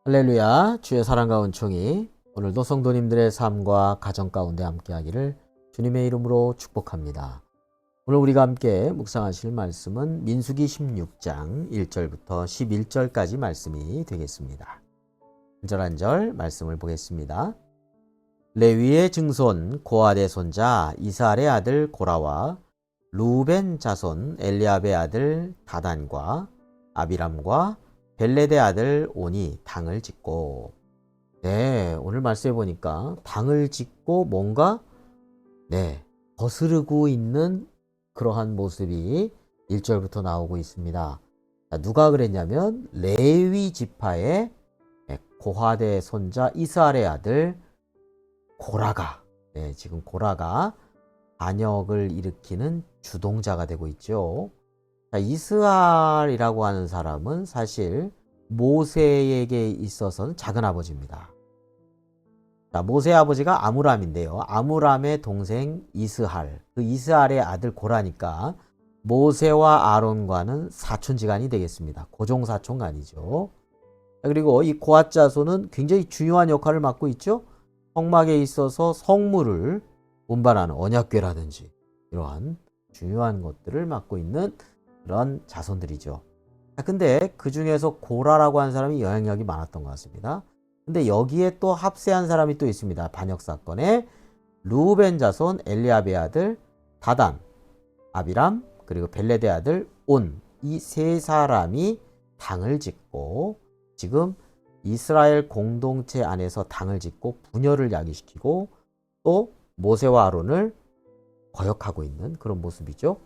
할렐루야, 주의 사랑과 은총이 오늘도 성도님들의 삶과 가정 가운데 함께하기를 주님의 이름으로 축복합니다. 오늘 우리가 함께 묵상하실 말씀은 민수기 16장 1절부터 11절까지 말씀이 되겠습니다. 1절 한 절 말씀을 보겠습니다. 레위의 증손 고아의 손자 이스할의 아들 고라와 루벤 자손 엘리압의 아들 다단과 아비람과 벨렛의 아들 온이 당을 짓고, 오늘 말씀해 보니까 당을 짓고 뭔가 거스르고 있는 그러한 모습이 1절부터 나오고 있습니다. 누가 그랬냐면 레위 지파의 고하대 손자 이스할의 아들 고라가, 지금 고라가 반역을 일으키는 주동자가 되고 있죠. 이스할이라고 하는 사람은 사실 모세에게 있어서는 작은 아버지입니다. 모세의 아버지가 아므람인데요. 아므람의 동생 이스할, 그 이스할의 아들 고라니까 모세와 아론과는 사촌지간이 되겠습니다. 고종사촌간이죠. 그리고 이 고앗 자손은 굉장히 중요한 역할을 맡고 있죠. 성막에 있어서 성물을 운반하는 언약궤라든지 이러한 중요한 것들을 맡고 있는 그런 자손들이죠. 근데 그 중에서 고라라고 하는 사람이 영향력이 많았던 것 같습니다. 근데 여기에 또 합세한 사람이 또 있습니다. 반역 사건에 루벤 자손 엘리압의 아들 다단, 아비람, 그리고 벨렛의 아들 온, 이 세 사람이 당을 짓고 지금 이스라엘 공동체 안에서 당을 짓고 분열을 야기시키고 또 모세와 아론을 거역하고 있는 그런 모습이죠.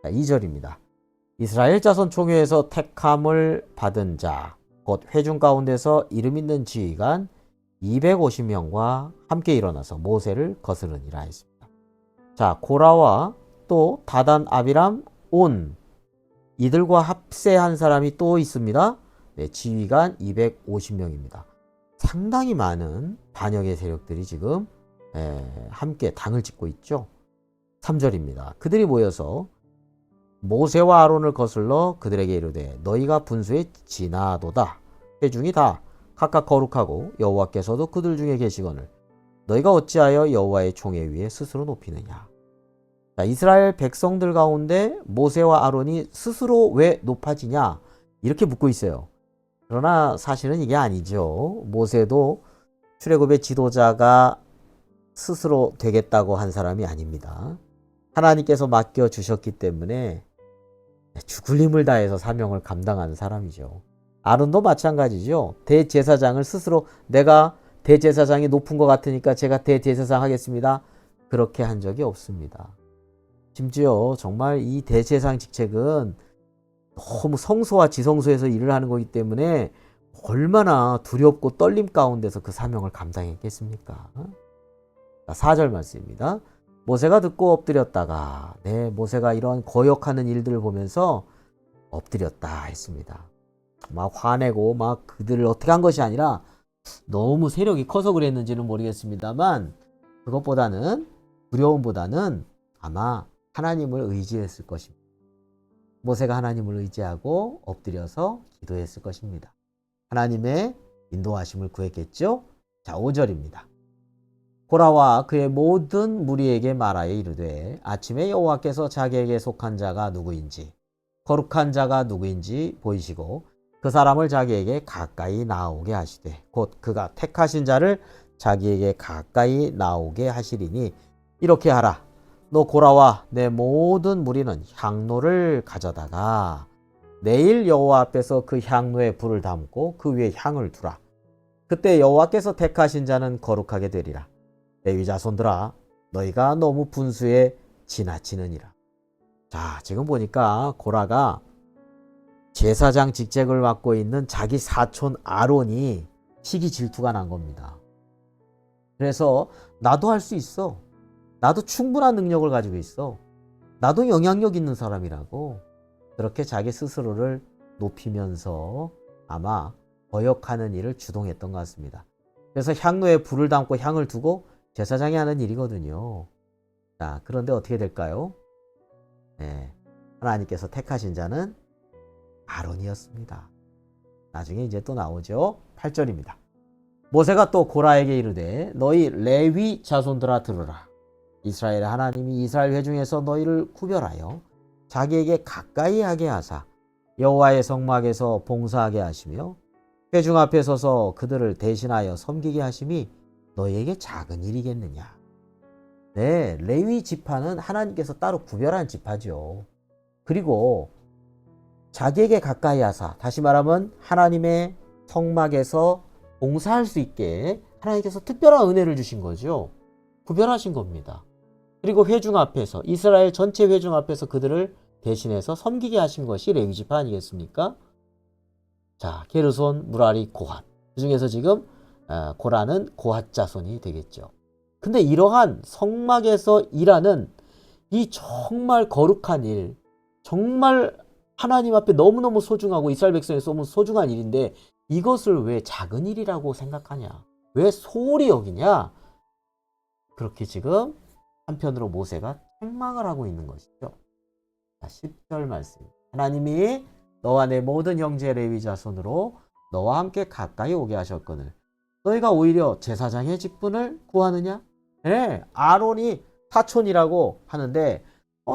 2절입니다. 이스라엘 자손 총회에서 택함을 받은 자, 곧 회중 가운데서 이름 있는 지휘관 250명과 함께 일어나서 모세를 거스르니라 했습니다. 자, 고라와 또 다단, 아비람, 온, 이들과 합세한 사람이 또 있습니다. 지휘관 250명입니다. 상당히 많은 반역의 세력들이 지금 함께 당을 짓고 있죠. 3절입니다. 그들이 모여서 모세와 아론을 거슬러 그들에게 이르되 너희가 분수에 지나도다. 회중이 다 각각 거룩하고 여호와께서도 그들 중에 계시거늘 너희가 어찌하여 여호와의 총회 위에 스스로 높이느냐. 자, 이스라엘 백성들 가운데 모세와 아론이 스스로 왜 높아지냐 이렇게 묻고 있어요. 그러나 사실은 이게 아니죠. 모세도 출애굽의 지도자가 스스로 되겠다고 한 사람이 아닙니다. 하나님께서 맡겨주셨기 때문에 죽을 힘을 다해서 사명을 감당하는 사람이죠. 아론도 마찬가지죠. 대제사장을 스스로 내가 대제사장이 높은 것 같으니까 제가 대제사장 하겠습니다. 그렇게 한 적이 없습니다. 심지어 정말 이 대제사장 직책은 너무 성소와 지성소에서 일을 하는 거기 때문에 얼마나 두렵고 떨림 가운데서 그 사명을 감당했겠습니까? 4절 말씀입니다. 모세가 듣고 엎드렸다가 모세가 이러한 거역하는 일들을 보면서 엎드렸다 했습니다. 막 화내고 막 그들을 어떻게 한 것이 아니라 너무 세력이 커서 그랬는지는 모르겠습니다만 그것보다는 두려움보다는 아마 하나님을 의지했을 것입니다. 모세가 하나님을 의지하고 엎드려서 기도했을 것입니다. 하나님의 인도하심을 구했겠죠. 자, 5절입니다. 고라와 그의 모든 무리에게 말하여 이르되 아침에 여호와께서 자기에게 속한 자가 누구인지 거룩한 자가 누구인지 보이시고 그 사람을 자기에게 가까이 나오게 하시되 곧 그가 택하신 자를 자기에게 가까이 나오게 하시리니 이렇게 하라. 너 고라와 내 모든 무리는 향로를 가져다가 내일 여호와 앞에서 그 향로에 불을 담고 그 위에 향을 두라. 그때 여호와께서 택하신 자는 거룩하게 되리라. 레위 자손들아 너희가 너무 분수에 지나치느니라. 자, 지금 보니까 고라가 제사장 직책을 맡고 있는 자기 사촌 아론이 시기 질투가 난 겁니다. 그래서 나도 할 수 있어. 나도 충분한 능력을 가지고 있어. 나도 영향력 있는 사람이라고 그렇게 자기 스스로를 높이면서 아마 거역하는 일을 주동했던 것 같습니다. 그래서 향로에 불을 담고 향을 두고 제사장이 하는 일이거든요. 자, 그런데 어떻게 될까요? 하나님께서 택하신 자는 아론이었습니다. 나중에 이제 또 나오죠. 8절입니다. 모세가 또 고라에게 이르되 너희 레위 자손들아 들으라. 이스라엘의 하나님이 이스라엘 회중에서 너희를 구별하여 자기에게 가까이 하게 하사 여호와의 성막에서 봉사하게 하시며 회중 앞에 서서 그들을 대신하여 섬기게 하심이 너희에게 작은 일이겠느냐. 네, 레위 지파는 하나님께서 따로 구별한 지파죠. 그리고 자기에게 가까이 하사, 다시 말하면 하나님의 성막에서 봉사할 수 있게 하나님께서 특별한 은혜를 주신 거죠. 구별하신 겁니다. 그리고 회중 앞에서, 이스라엘 전체 회중 앞에서 그들을 대신해서 섬기게 하신 것이 레위 지파 아니겠습니까? 자, 게르손, 무라리, 고핫. 그 중에서 지금 고라는 고핫 자손이 되겠죠. 근데 이러한 성막에서 일하는 이 정말 거룩한 일, 정말 하나님 앞에 너무너무 소중하고 이스라엘 백성에 너무 소중한 일인데 이것을 왜 작은 일이라고 생각하냐? 왜 소홀히 여기냐? 그렇게 지금 한편으로 모세가 책망을 하고 있는 것이죠. 자, 10절 말씀. 하나님이 너와 내 모든 형제 레위 자손으로 너와 함께 가까이 오게 하셨거늘 너희가 오히려 제사장의 직분을 구하느냐? 네, 아론이 사촌이라고 하는데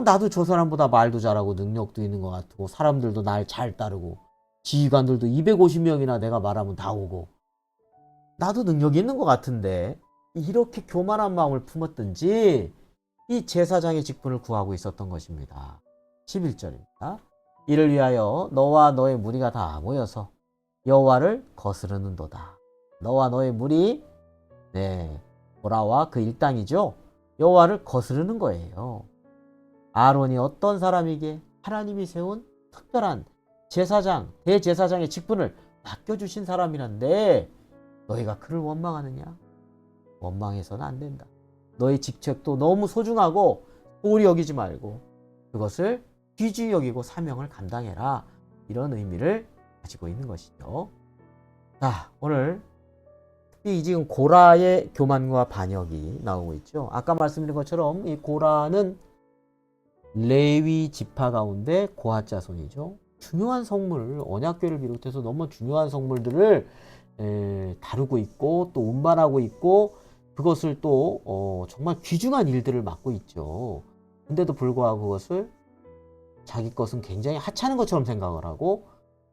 나도 저 사람보다 말도 잘하고 능력도 있는 것 같고 사람들도 날 잘 따르고 지휘관들도 250명이나 내가 말하면 다 오고 나도 능력이 있는 것 같은데 이렇게 교만한 마음을 품었든지 이 제사장의 직분을 구하고 있었던 것입니다. 11절입니다. 이를 위하여 너와 너의 무리가 다 모여서 여호와를 거스르는도다. 너와 너의 무리, 고라와 그 일당이죠. 여호와를 거스르는 거예요. 아론이 어떤 사람이기에 하나님이 세운 특별한 제사장, 대제사장의 직분을 맡겨주신 사람이란데 너희가 그를 원망하느냐? 원망해서는 안 된다. 너의 직책도 너무 소중하고 소홀히 여기지 말고 그것을 귀중히 여기고 사명을 감당해라. 이런 의미를 가지고 있는 것이죠. 자, 오늘 이 지금 고라의 교만과 반역이 나오고 있죠. 아까 말씀드린 것처럼 이 고라는 레위 지파 가운데 고핫 자손이죠. 중요한 성물, 언약궤를 비롯해서 너무 중요한 성물들을 다루고 있고 또 운반하고 있고 그것을 또 정말 귀중한 일들을 맡고 있죠. 근데도 불구하고 그것을 자기 것은 굉장히 하찮은 것처럼 생각을 하고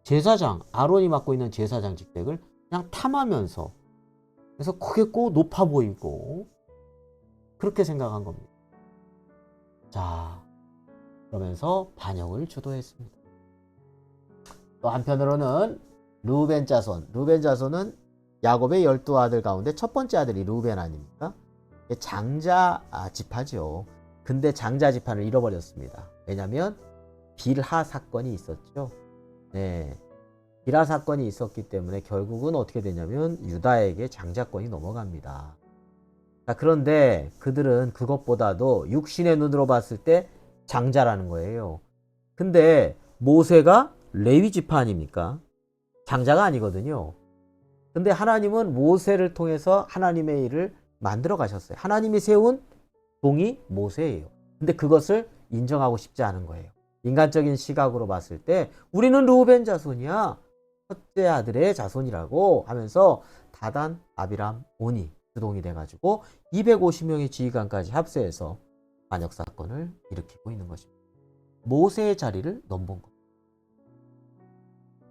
제사장, 아론이 맡고 있는 제사장 직책을 그냥 탐하면서 그래서 크겠고 높아 보이고 그렇게 생각한 겁니다. 자, 그러면서 반역을 주도했습니다. 또 한편으로는 르우벤 자손은 야곱의 12아들 가운데 첫 번째 아들이 르우벤 아닙니까? 장자 지파죠. 근데 장자 지파를 잃어버렸습니다. 왜냐하면 빌하 사건이 있었죠. 네, 빌하 사건이 있었기 때문에 결국은 어떻게 되냐면 유다에게 장자권이 넘어갑니다. 자, 그런데 그들은 그것보다도 육신의 눈으로 봤을 때 장자라는 거예요. 근데 모세가 레위 지파 아닙니까? 장자가 아니거든요. 근데 하나님은 모세를 통해서 하나님의 일을 만들어 가셨어요. 하나님이 세운 종이 모세예요. 근데 그것을 인정하고 싶지 않은 거예요. 인간적인 시각으로 봤을 때 우리는 르우벤 자손이야. 첫째 아들의 자손이라고 하면서 다단, 아비람, 오니 주동이 돼가지고 250명의 지휘관까지 합세해서 반역 사건을 일으키고 있는 것입니다. 모세의 자리를 넘본 것.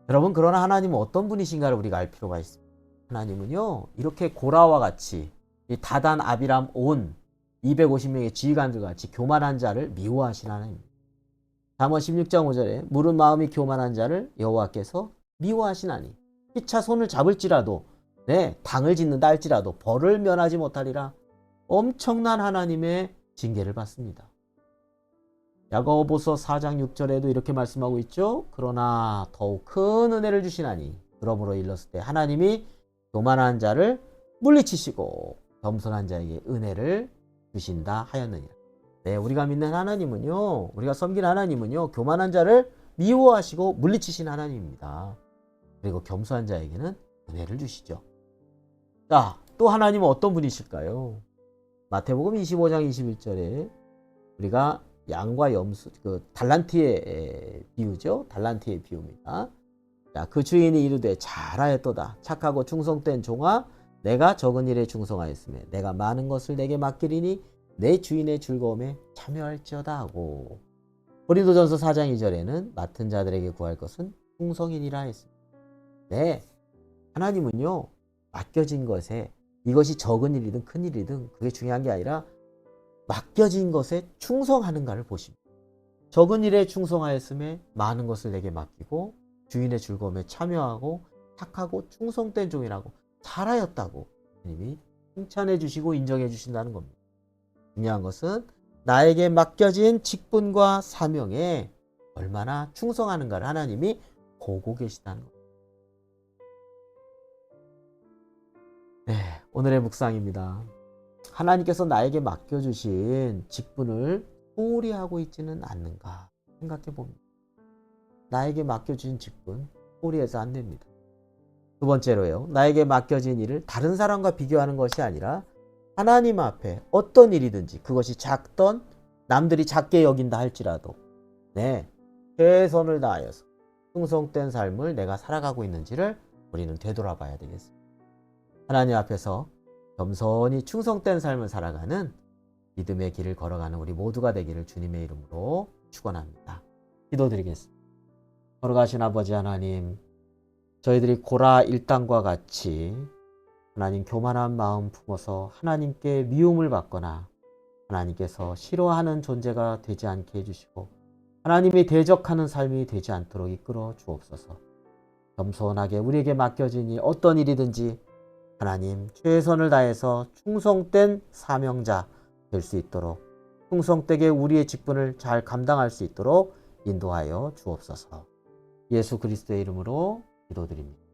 여러분, 그러나 하나님은 어떤 분이신가를 우리가 알 필요가 있습니다. 하나님은요, 이렇게 고라와 같이 이 다단, 아비람, 온 250명의 지휘관들 같이 교만한 자를 미워하신 하나님입니다. 잠언 16장 5절에 물은 마음이 교만한 자를 여호와께서 미워하시나니 피차 손을 잡을지라도 당을 짓는다 할지라도 벌을 면하지 못하리라. 엄청난 하나님의 징계를 받습니다. 야고보서 4장 6절에도 이렇게 말씀하고 있죠. 그러나 더욱 큰 은혜를 주시나니 그러므로 일렀을 때 하나님이 교만한 자를 물리치시고 겸손한 자에게 은혜를 주신다 하였느니라. 네, 우리가 믿는 하나님은요, 우리가 섬기는 하나님은요, 교만한 자를 미워하시고 물리치신 하나님입니다. 그리고 겸손한 자에게는 은혜를 주시죠. 자, 또 하나님은 어떤 분이실까요? 마태복음 25장 21절에 우리가 양과 염소, 달란트의 비유죠. 달란트의 비유입니다. 자, 그 주인이 이르되 잘하였도다. 착하고 충성된 종아, 내가 적은 일에 충성하였으며 내가 많은 것을 내게 맡기리니 내 주인의 즐거움에 참여할지어다 하고. 고린도전서 4장 2절에는 맡은 자들에게 구할 것은 충성이니라 했습니다. 네, 하나님은요, 맡겨진 것에 이것이 적은 일이든 큰 일이든 그게 중요한 게 아니라 맡겨진 것에 충성하는가를 보십니다. 적은 일에 충성하였음에 많은 것을 내게 맡기고 주인의 즐거움에 참여하고 착하고 충성된 종이라고 잘하였다고 하나님이 칭찬해 주시고 인정해 주신다는 겁니다. 중요한 것은 나에게 맡겨진 직분과 사명에 얼마나 충성하는가를 하나님이 보고 계시다는 겁니다. 네, 오늘의 묵상입니다. 하나님께서 나에게 맡겨주신 직분을 소홀히 하고 있지는 않는가 생각해 봅니다. 나에게 맡겨진 직분 소홀히 해서 안 됩니다. 두 번째로요, 나에게 맡겨진 일을 다른 사람과 비교하는 것이 아니라 하나님 앞에 어떤 일이든지 그것이 작던 남들이 작게 여긴다 할지라도 네, 최선을 다하여서 충성된 삶을 내가 살아가고 있는지를 우리는 되돌아봐야 되겠습니다. 하나님 앞에서 겸손히 충성된 삶을 살아가는 믿음의 길을 걸어가는 우리 모두가 되기를 주님의 이름으로 축원합니다. 기도드리겠습니다. 걸어가신 아버지 하나님, 저희들이 고라 일당과 같이 하나님 교만한 마음 품어서 하나님께 미움을 받거나 하나님께서 싫어하는 존재가 되지 않게 해주시고 하나님이 대적하는 삶이 되지 않도록 이끌어 주옵소서. 겸손하게 우리에게 맡겨진 이 어떤 일이든지 하나님 최선을 다해서 충성된 사명자 될 수 있도록 충성되게 우리의 직분을 잘 감당할 수 있도록 인도하여 주옵소서. 예수 그리스도의 이름으로 기도드립니다.